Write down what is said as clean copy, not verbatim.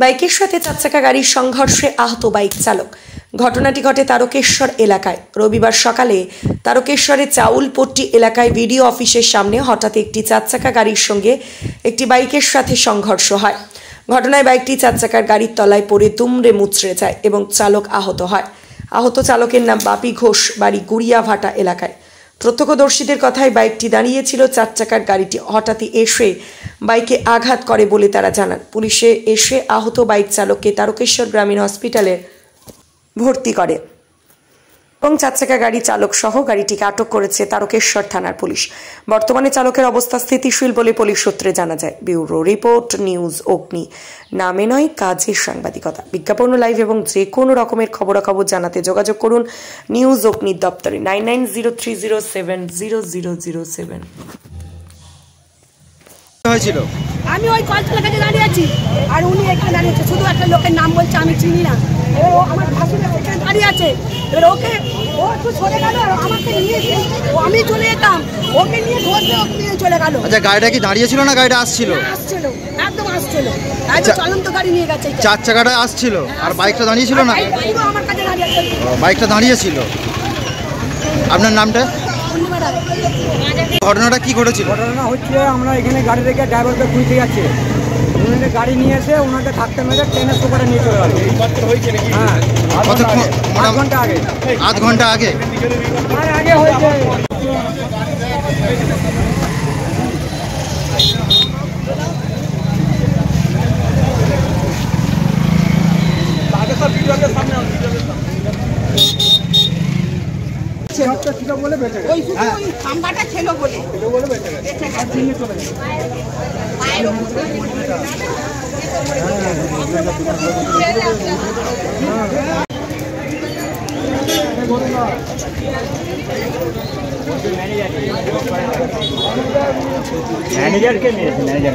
বাইকের সাথে চারচাকা গাড়ির সংঘর্ষে আহত বাইক চালক। ঘটনাটি ঘটে তারকেশ্বর এলাকায় রবিবার সকালে। তারকেশ্বরের চাউলপট্টি এলাকায় ভিডিও অফিসের সামনে হঠাৎ একটি চারচাকা গাড়ির সঙ্গে একটি বাইকের সাথে সংঘর্ষ হয়। ঘটনায় বাইকটি চারচাকার গাড়ির তলায় পড়ে দুমড়ে মুচড়ে যায় এবং চালক আহত হয়। আহত চালকের নাম বাপি ঘোষ, বাড়ি গুড়িয়াভাটা এলাকায়। প্রত্যক্ষদর্শীদের কথায় বাইকটি দাঁড়িয়েছিল, চারচাকার গাড়িটি হঠাৎই এসে বাইকে আঘাত করে বলে তারা জানান। পুলিশে এসে আহত বাইক চালককে তারকেশ্বর গ্রামীণ হসপিটালে ভর্তি করে এবং চারচাকা গাড়ি চালক সহ গাড়িটিকে আটক করেছে তারকেশ্বর থানার পুলিশ। বর্তমানে চালকের অবস্থা স্থিতিশীল বলে পুলিশ সূত্রে জানা যায়। ব্যুরো রিপোর্ট, নিউজ অগ্নি। নামে নয়, কাজের সাংবাদিকতা। বিজ্ঞাপন, লাইভ এবং যে কোনো রকমের খবরাখবর জানাতে যোগাযোগ করুন নিউজ অগ্নির দপ্তরে 9903070007। হয়েছিল আমি ওই কলতলা কাছে দাঁড়িয়ে আছি আর উনি এখানে দাঁড়িয়ে আছে। শুধু একটা লোকের নাম বলছে, আমি চিনি না। এবার ও আমার ভাসুর এখানে দাঁড়িয়ে আছে। এবার ওকে ও একটু সরে গেল, আমাকে নিয়ে আমি চলে যেতাম, ওকে নিয়ে ধরতে ওকে নিয়ে চলে গেল। আচ্ছা, গাড়িটা কি দাঁড়িয়ে ছিল না গাড়িটা আসছিল? আসছিল, একদম আসছিল। চলন্ত গাড়ি নিয়ে গেছে। চার চাকাটা আসছিল আর বাইকটা দাঁড়িয়ে ছিল না? আমার কাছে দাঁড়িয়ে আছে। বাইকটা দাঁড়িয়ে ছিল। আপনার নামটা? ঘটনাটা কি ঘটেছিল? ঘটনা হচ্ছে, আমরা এখানে গাড়ি রেখে ড্রাইভারকে খুঁজতে যাচ্ছে, ওনাকে গাড়ি নিয়ে এসে ওনাকে থাকতে মেরে ট্রেনের সুপারে নিয়ে চলে গেল। হ্যাঁ, আধ ঘন্টা আগে। আধ ঘন্টা আগে হয়েছে। ছিল বলে ম্যানেজারকে নিয়েছে, ম্যানেজার